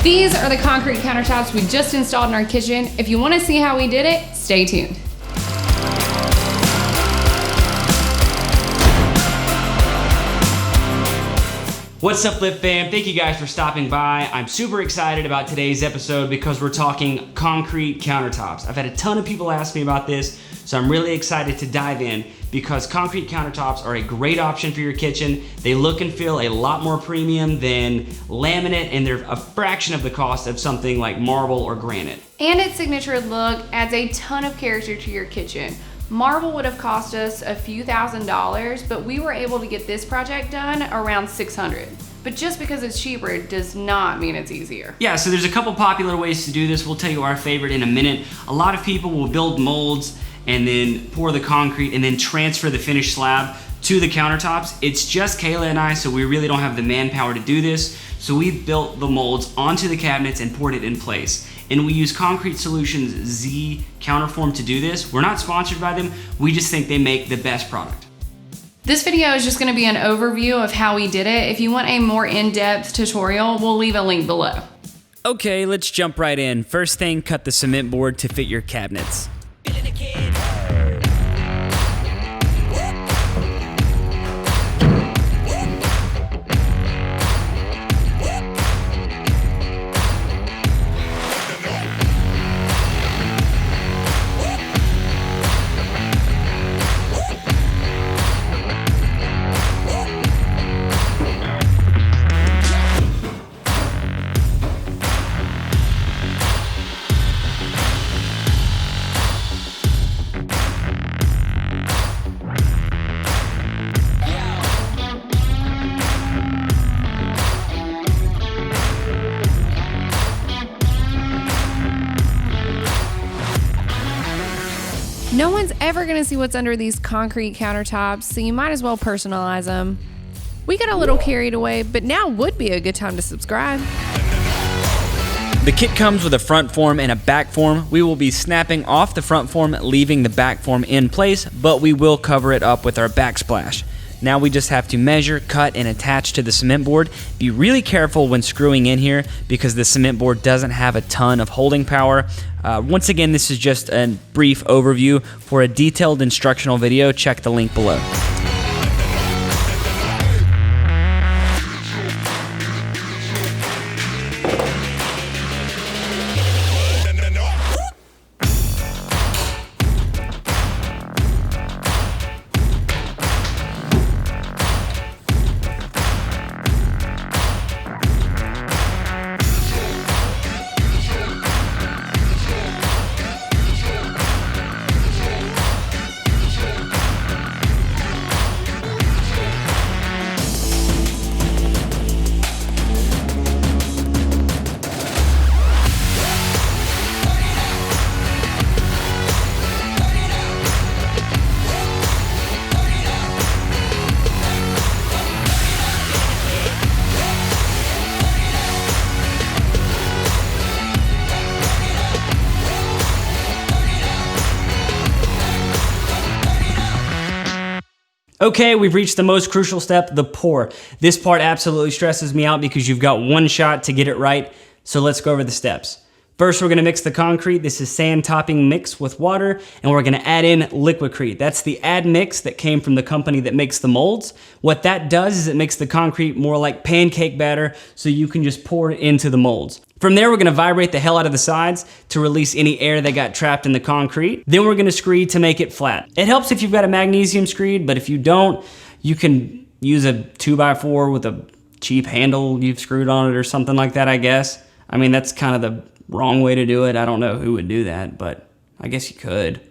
These are the concrete countertops we just installed in our kitchen. If you want to see how we did it, stay tuned. What's up, Lift fam? Thank you guys for stopping by. I'm super excited about today's episode because we're talking concrete countertops. I've had a ton of people ask me about this, so I'm really excited to dive in because concrete countertops are a great option for your kitchen. They look and feel a lot more premium than laminate, and they're a fraction of the cost of something like marble or granite. And its signature look adds a ton of character to your kitchen. Marble would have cost us a few $1,000s, but we were able to get this project done around $600. But just because it's cheaper does not mean it's easier. Yeah, so there's a couple popular ways to do this. We'll tell you our favorite in a minute. A lot of people will build molds and then pour the concrete and then transfer the finished slab to the countertops. It's just Kayla and I, so we really don't have the manpower to do this. So we built the molds onto the cabinets and poured it in place. And we use Concrete Solutions Z Counterform to do this. We're not sponsored by them. We just think they make the best product. This video is just gonna be an overview of how we did it. If you want a more in-depth tutorial, we'll leave a link below. Okay, let's jump right in. First thing, cut the cement board to fit your cabinets. No one's ever gonna see what's under these concrete countertops, so you might as well personalize them. We got a little carried away, but now would be a good time to subscribe. The kit comes with a front form and a back form. We will be snapping off the front form, leaving the back form in place, but we will cover it up with our backsplash. Now we just have to measure, cut, and attach to the cement board. Be really careful when screwing in here because the cement board doesn't have a ton of holding power. Once again, this is just a brief overview. For a detailed instructional video, check the link below. Okay, we've reached the most crucial step, the pour. This part absolutely stresses me out because you've got one shot to get it right, so let's go over the steps. First, we're gonna mix the concrete. This is sand topping mix with water, and we're gonna add in Liquicrete. That's the add mix that came from the company that makes the molds. What that does is it makes the concrete more like pancake batter, so you can just pour it into the molds. From there, we're gonna vibrate the hell out of the sides to release any air that got trapped in the concrete. Then we're gonna screed to make it flat. It helps if you've got a magnesium screed, but if you don't, you can use a 2x4 with a cheap handle you've screwed on it or something like that, I guess. I mean, that's kind of the wrong way to do it. I don't know who would do that, but I guess you could.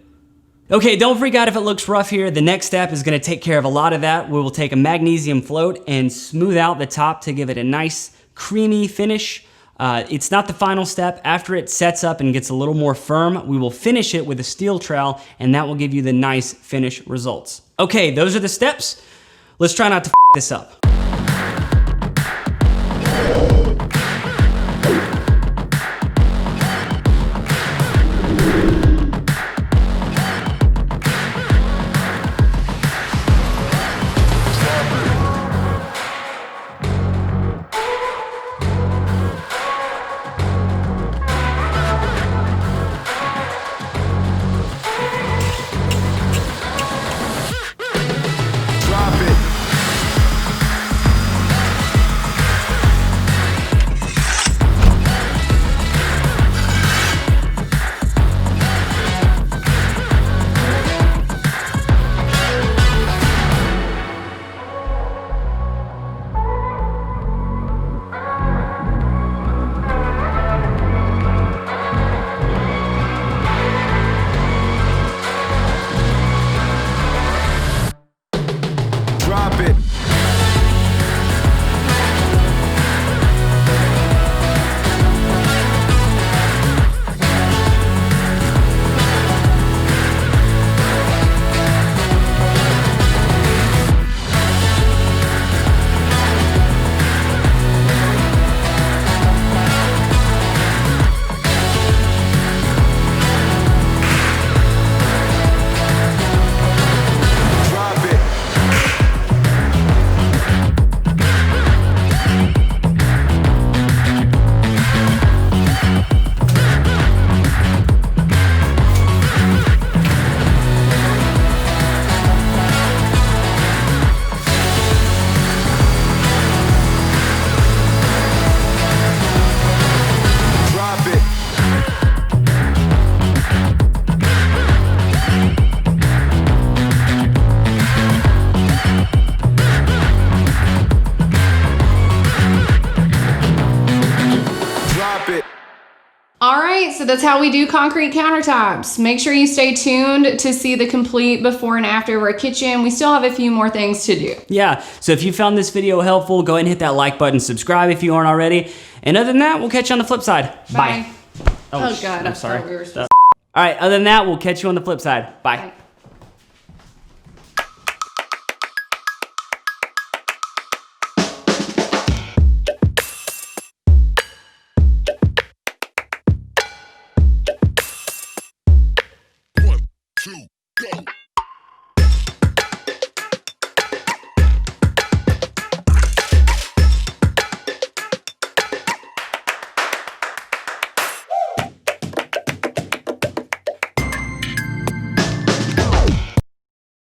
Okay, don't freak out if it looks rough here. The next step is gonna take care of a lot of that. We will take a magnesium float and smooth out the top to give it a nice creamy finish. It's not the final step. After it sets up and gets a little more firm, we will finish it with a steel trowel, and that will give you the nice finish results. Okay, those are the steps. Let's try not to f this up. so that's how we do concrete countertops. Make sure you stay tuned to see the complete before and after of our kitchen. We still have a few more things to do. Yeah, so if you found this video helpful, go ahead and hit that like button, subscribe if you aren't already. And other than that, we'll catch you on the flip side. Bye. Oh God, I'm sorry. thought we were supposed All right, other than that, we'll catch you on the flip side. Bye. Bye. One, two, go.